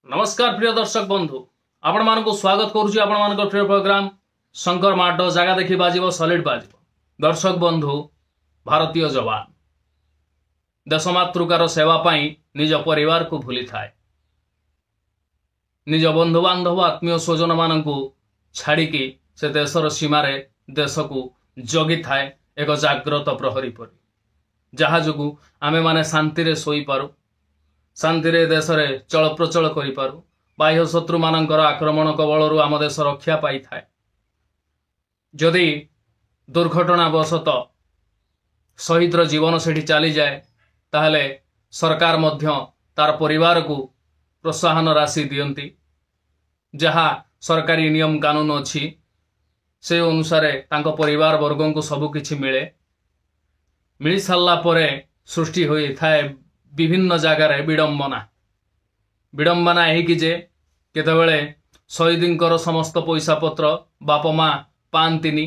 नमस्कार प्रिय दर्शक बंधु आपण मानक स्वागत करुच्ची आपण मान प्रिय प्रोग्राम शंकर माड जगह देखी बाजिब सॉलिड बाजिब। दर्शक बंधु भारतीय जवान देशमातृकार सेवा पाई निज परिवार को भूली थाए, निज बंधु बांधव आत्मीय स्वजन मानू छाड़िकी से देशर सीमार देश को जगी थाए एक जाग्रत प्रहरी परी, जहा जो आमे माने शांति रे सोई पारू, शांति रे देश रे चल प्रचल करि पारू, बाह्य शत्रु मानकर आक्रमण कबलरू आम देश रक्षा पाई थाए। जदि दुर्घटनावशत शहीदर जीवन सेठी चली जाए ताहले सरकार मध्य तार परिवार को प्रोत्साहन राशि दियंती, जहा सरकारी नियम कानून अच्छी से अनुसार तांको परिवार वर्गों को सबु किछि मिली सारला परे सृष्टि होई थाए विभिन्न जगार विडंबना यही कि जे केतबेले शहीदींकर समस्त पैसा पत्र बाप माँ पांतिनी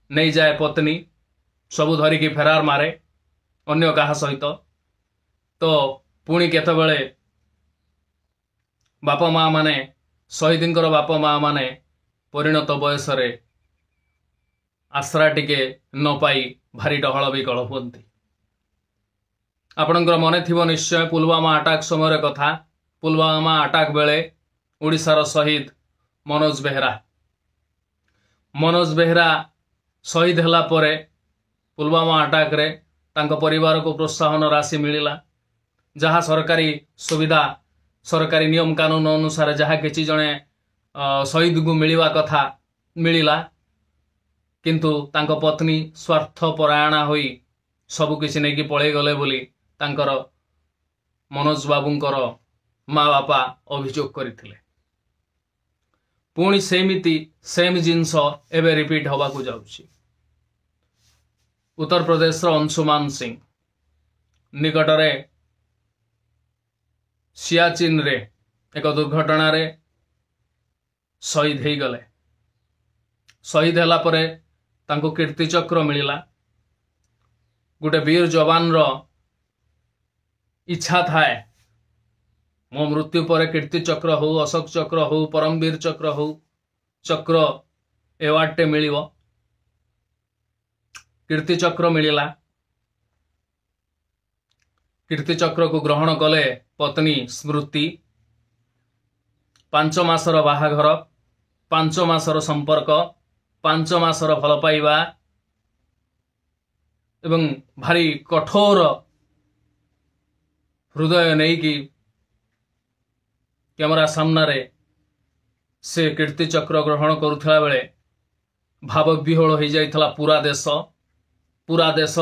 नहीं जाए, पत्नी सबु धरिकी फेरार मारे अन्य कहा सहित, तो पुणी केतबेले बाप माँ माने शहीदींकर बाप माँ माने परिणत बयस आश्रा टिके न पाई भारी डहल विकल हुंती। आपणकर मन थी निश्चय पुलवामा अटैक समय कथा, पुलवामा अटैक बेले ओडिशार शहीद मनोज बेहरा शहीद हला परे पुलवामा अटैक रे तांको परिवार को प्रोत्साहन राशि मिलिला, जहाँ सरकारी सुविधा सरकारी नियम कानून अनुसार जहाँ किसी जने शहीद को मिलवा कथा मिलिला, किंतु तांको पत्नी स्वार्थपरायणा होई सबु किसी नहीं कि पळै गले बोली तांकर मनोज बाबूंकर माँ बापा अभियोग करथिले। पुणी सेमिति सेम जिनस एबे रिपीट हवा को जाउछि। उत्तर प्रदेश अंशुमान सिंह निकटरे सियाचिन रे एक दुर्घटना रे शहीद हो गले। शहीद हला परे तांको कीर्ति चक्र मिलिला। गोटे वीर जवान रो इच्छा थाए मो मृत्यु पर कीर्ति चक्र हो, अशोक चक्र हो, परमवीर चक्र हो, चक्र एवार्ड टे मिलिवो। कीर्ति चक्र मिलिला। कीर्ति चक्र को ग्रहण कले पत्नी स्मृति। 5 मासर बाहाघर, 5 मासर संपर्क, 5 मासर भल पाइबा एवं भारी कठोर हृदय नहीं कि कैमरा सामने से कीर्ति चक्र ग्रहण करुला बेले भावविह्वल हो जाइथला पूरा देश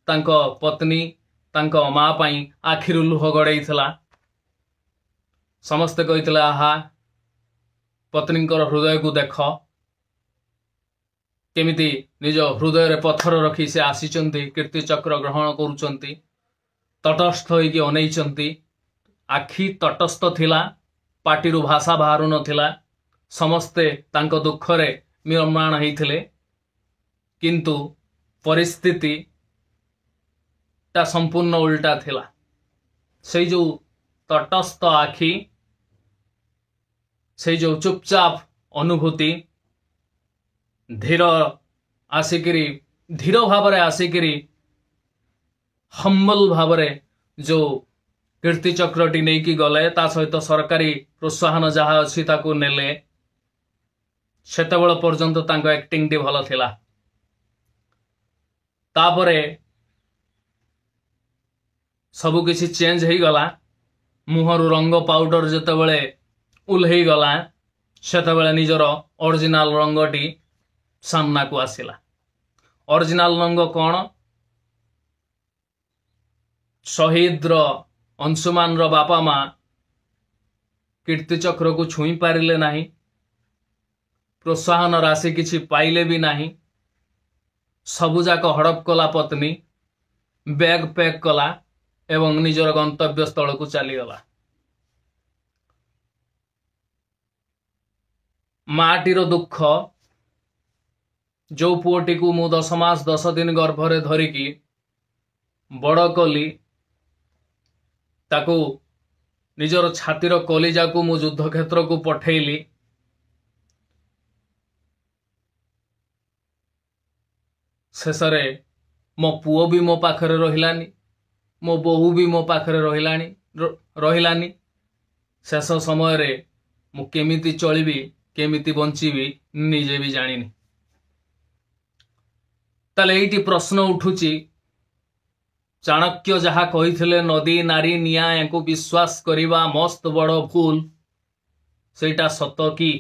तांको पत्नी तांको माँ पाई आखिरु लुह गड़ेइथला। समस्ते कहितले आहा पत्नींकर हृदय को देख, केमिति निज हृदय रे पत्थर रखी से आसीचंती, कीर्ति चक्र ग्रहण करुचंती, तटस्थ होइकी अनैचंती। आखि तटस्थ थिला, पाटिरु भाषा बाहरु नथिला, समस्ते तांको दुखरे म्रियमाण हेइथिले, किंतु परिस्थिति ता संपूर्ण उल्टा थिला। से जो तटस्थ आखि, से जो चुपचाप अनुभूति, धीर भाव आसिकी हम्बल भाव जो कीर्ति चक्रटी नहीं कि गले, ता सहित सरकारी प्रोत्साहन जहाँ अच्छी ताकू नेले, सेतेबेल पर्यंत तांको एक्टिंग टी भल थिला। तापरे सबु किछि चेंज हो गला। मुहरु रंग पाउडर जेतेबेले उल्हेई गला, सेतेबेले निजर ओरिजिनल रंगटी सामना को आसिला। ओरिजिनल रंग कौन? शहीद अंशुमान बापा माँ कीर्ति चक्र को छुई पारिले नहीं, प्रोत्साहन राशि किछि पाइले भी नहीं। सबुजाक हड़प कला पत्नी, बैग पैक कला एवं निजर गंतव्य स्थल को चलीगला। माटीर दुख जो पुओटी को मु 10 मास 10 दिन गर्भरे धरिकी बड़ कली, ताकू निजर छातीर कलिजा को मु युद्ध क्षेत्र को पठेली। शेषरे मो पुओ भी मो पाखरे रहिलानी, मो बोहू भी मो पाखरे रहिलानी। शेष समय रे मु केमिति चलिबी केमिति बंचीबी निजे भी जानिनी। ताले एइटी प्रश्न उठुची, चाणक्य जहा कहिथिले नदी नारी निया यांको विश्वास करिबा मस्त बड़ भूल, सेटा सत की?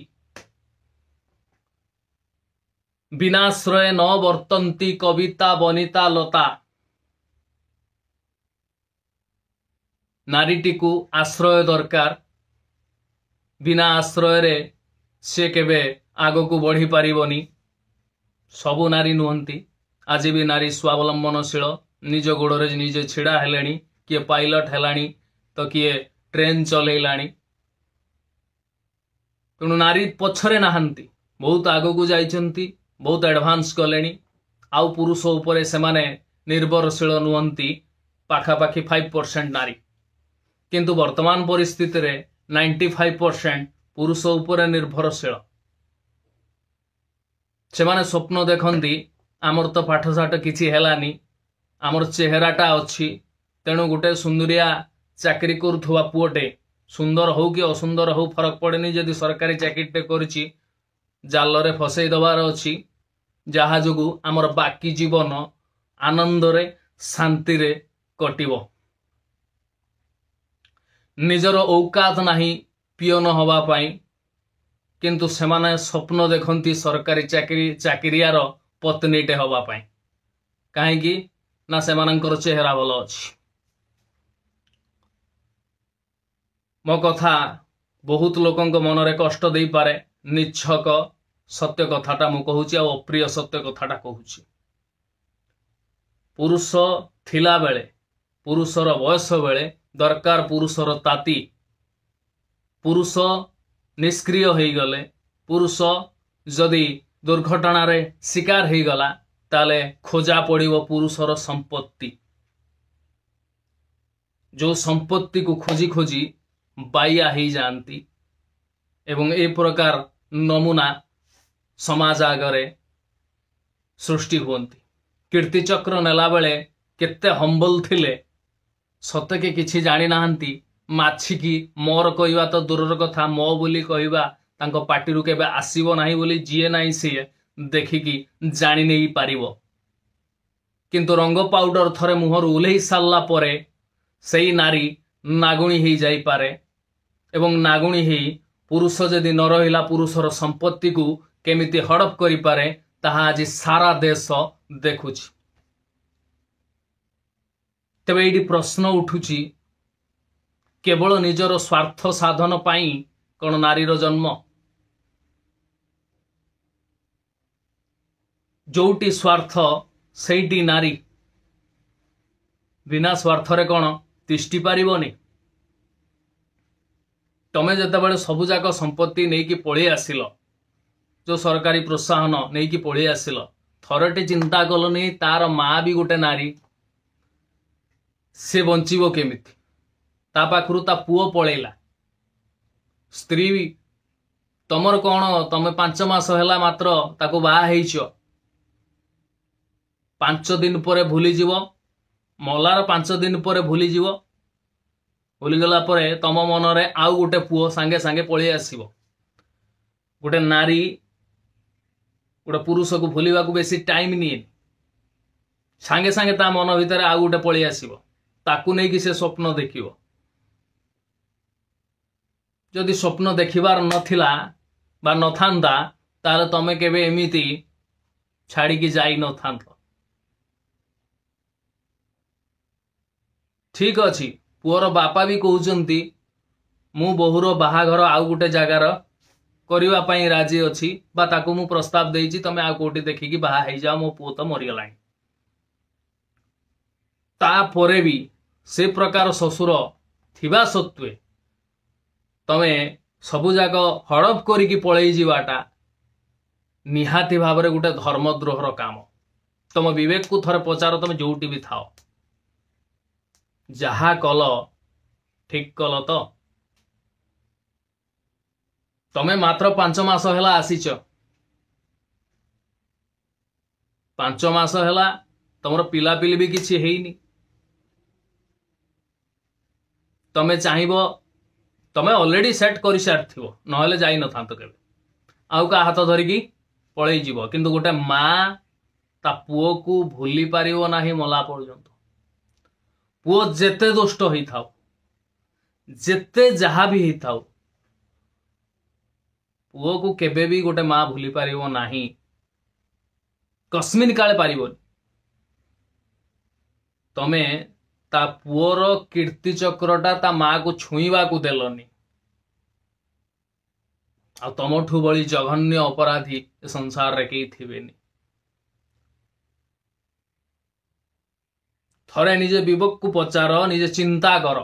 विनाश्रय न वर्तन्ती कविता बनिता लता। नारीटी को आश्रय दरकार, बिना आश्रय रे से केबे आगो को बढ़ी पारिबनी। सबु नारी नुहंती, आज भी नारी स्वावलंबनशील, निज गोड़े निजे छिड़ा हेलेनी, किए पायलट हेलानी तो किए ट्रेन चलैलानी। तेणु नारी पछरे नाहंती, बहुत आगो को जाइछंती, बहुत एडवांस कलेनी। आउ पुरुष उपरे सेमाने निर्भरशील नुहंती पाखापाखि 5% नारी, किंतु वर्तमान परिस्थिति रे 95% पुरुष उपरे निर्भरशील। सेमाने स्वप्न देखंती, आमर तो पाठशाठ किछि हेलानी, आमर चेहराटा अच्छी, तेणु गोटे सुंदरिया चाकरी करुवा पुओटे, सुंदर हो कि असुंदर हो फरक पड़ेनी, जदि सरकारी चाकरीटे करिछि जालरे फसई दबार अछि, जहा जोगु आमर बाकी जीवन आनंद रे शांति रे कटिबो। निजर औकात नाही पियन हवा पाई, किंतु सेमाने स्वप्न देखंती सरकारी चाकरियार पत्नीटे हवा पाई। काहेकि ना सेमानंकर चेहरा भल अछि। मो कथा बहुत लोकंक मनरे कष्ट देई पारे, निच्छक सत्य कथाटा मु कहूची, आ अप्रिय सत्य कथाटा कहूची। पुरुष थिला बेले, पुरुषर बयस बेले दरकार पुरुषर ताती। पुरुष निष्क्रिय हो गले, पुरुष जदि दुर्घटना रे शिकार हो गला, ताले खोजा पड़िबो पुरुषर संपत्ति। जो संपत्ति को खोजी खोजी बाया ही जानती, एवं ए प्रकार नमूना समाज आगरे सृष्टि होती। कीर्ति चक्र नेला बेले केते हम्बल थिले, सते के किछि जानी नाहंती। माछि की मोर कहवा तो दूरर कथा, मो बोली कहवा तांको पाटिरु केबे आसीबो नाही बोली जीए नाही सीए देखिकी जानी नहीं पारिबो। किंतु रंग पाउडर थरे मुहर उल्हेई सारला परे सेई नारी नागुणी ही जाई पारे, एवं नागुणी ही पुरुष जदि न रहिला पुरुषर संपत्ति को केमिति हड़प करि पारे, ताहा आज सारा देश देखुछि। तेबे एडी प्रश्न उठुछि, केवल निजर स्वार्थ साधन पाई कौन नारीर जन्म? जोटी स्वार्थ सेठी नारी, बिना स्वार्थरे कौन तिष्टि पारिबनी? तमे जेतेबेले सबु जाक संपत्ति नहीं कि पळी आसिल, जो सरकारी प्रोत्साहन नहीं कि पळी आसिल, थरटे चिंता कलनी तार माँ भी गोटे नारी, से बंचिबो केमिति? ता पाखरु ता पुओ पळेला, स्त्री भी तमर कौन, तमे 5 मास होला मात्र ताको बाहा हेइछ, 5 दिन परे भूली जीवो, मलार 5 दिन परे भूली जीवो, भूलीगला परे तम मनरे आउ गोटे पुओ सांगे सांगे पळी आसीबो। गोटे नारी गोटे पुरुष को भूलिबा को बेसी टाइम निए, सांगे सांगे ता मन भितर आउ गोटे पळी आसीबो, ताकू नहीं कि से स्वप्न देखिबो। जदि स्वप्न देखिबार नथिला बा नथांदा, ताले तमे केबे एमिति छाड़ी की जाई नथांत। ठीक अछि, पुअर बापा भी कहउचंती मु बहुर बाहाघर आउ गोटे जगार करिवा पई राजी अछि, बा ताकू मु प्रस्ताव देइछि, तमे आ कोठी देखिकी बाहा हेइ जाओ, मो पुओ तो मरि गलानी। ता परे भी से प्रकार ससुर थिबा सत्वे तमे सबु जाक हड़प करिकी पळेई जीवाटा निहाती भावरे गोटे धर्मद्रोहर काम। तम विवेक को थरे पचार, तमे जोटी भी थाओ, जहा कल ठीक कल तो? तमे मात्र 5 मास हेला आसीच 5 मास हेला तुमर पिलापिली भी किसी हेनी तमे चाहिबो तमे ऑलरेडी सेट कर सारी नहले जाई न थांतो केबे आउ का हाथ धरिकी पळेई जीवो किंतु गोटे माँ ता पुओ को भूली पारिबो नाही मला पर्यंत पुओ जेते दुष्ट होई थाओ जेते जहा भी होई थाओ पुओ को केबे भी गोटे माँ भूली पारिबो नाही कस्मिन काले पारिबोनी तमे ता पुओर कीर्ति चक्रटा ता माँ को छुईवा को देलनी आ तमठू बड़ी जघन्य अपराधी संसार रे केही थिबेनी थरे निजे विवेक को पचार निजे चिंता कर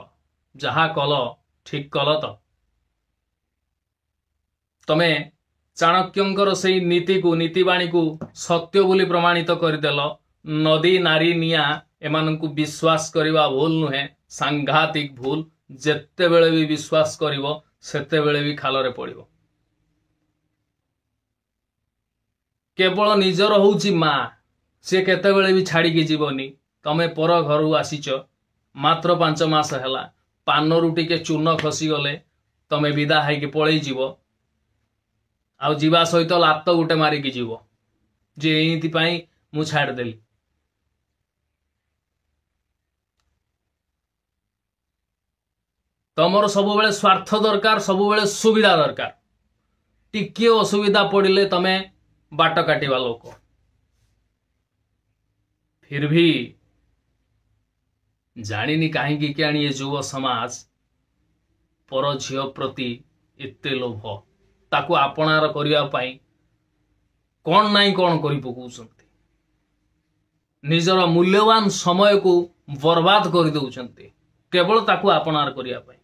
जहा कल ठीक कल तो तमे चाणक्यंकर सेई नीति को नीतिवाणी को सत्य बोली प्रमाणित करदेल नदी नारी निया एमानंकु विश्वास करिवा भूल नुहे सांघातिक भूल जेते बेले भी विश्वास करिवो सेते बेले भी खालरे पड़िवो केवल निजर होउची माँ से केते बेले भी छाड़ी की जीवनी तमे पर घर आसीच मात्र 5 मास हेला पान रुटी के चूर्ण खसी गले तमे विदा है कि पळेई जीवो आ जीवा सहित लात गुटे मारिकी जीव जे एइति पई मु छाड़ देली तमर सब बेले स्वार्थ दरकार सब बेले सुविधा दरकार टिके असुविधा पड़िले तमे बाट काटिबा लोक फिर भी जानिनी कहीं कि ये युव समाज पर झियो प्रति एते लोभ ताकू आपणार करिया पाई कौन नाई कौन करि पकौछंती निजर मूल्यवान समय को बर्बाद कर दउछंती केवल ताकू आपणार करिया पाई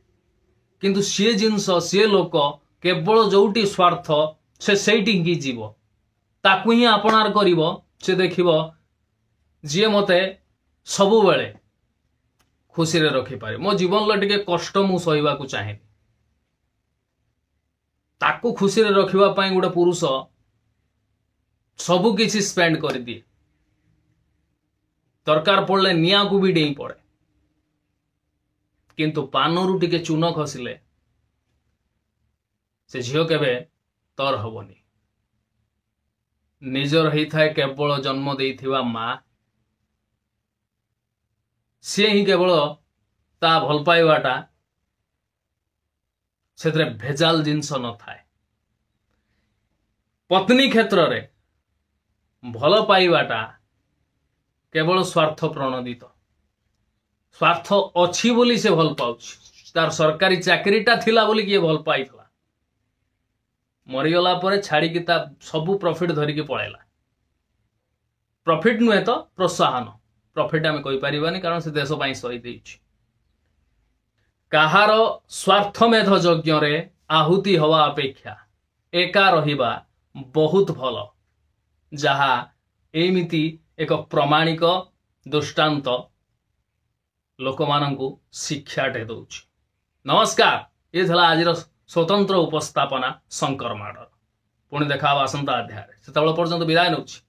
किंतु सी जिनस सी लोक केवल जोटी स्वार्थ से सेठी ही जीव ताकू ही आपणार करिवो से देखिवो जी मते सबु बेले खुशी रे रखी पारे मो जीवन लो टिके कष्ट मु सहिबा को चाहे ताकू खुशी रे रखिबा पई गुडा पुरुष सबु किछि स्पेंड कर दिए दरकार पड़ले निया को भी डेई पड़े किंतु पानरु टिके चून खसिले से झियो केबे तर हबनी निजर ही थाए केवल जन्म देइथिबा माँ सी ही केवल ता भल पाइबाटा से भेजाल जिनस न थाए पत्नी क्षेत्र रे भल पाइबाटा केवल स्वार्थ प्रणोदित स्वार्थ अच्छी बोली से भल पाउछ तार सरकारी चाकरीटा थिला बोली किए भल पाइथला मरीगला परे छाड़ी की ता सबु प्रॉफिट धरिकी पळेला प्रॉफिट नुहे तो प्रोत्साहन प्रॉफिट आम कहि परिबानी कारण से देश पई सही देछि काहार स्वार्थमेध यज्ञ रे आहुति हवा अपेक्षा एका रहिबा बहुत भल जहा एमिति एक प्रमाणिक दृष्टांत लोक मानंकु शिक्षाटे दउछि। नमस्कार ये थला आजिर स्वतंत्र उपस्थापना शंकर माडर पुणी देखा आसंता अध्याय से पर्यंत विदाय नउछि।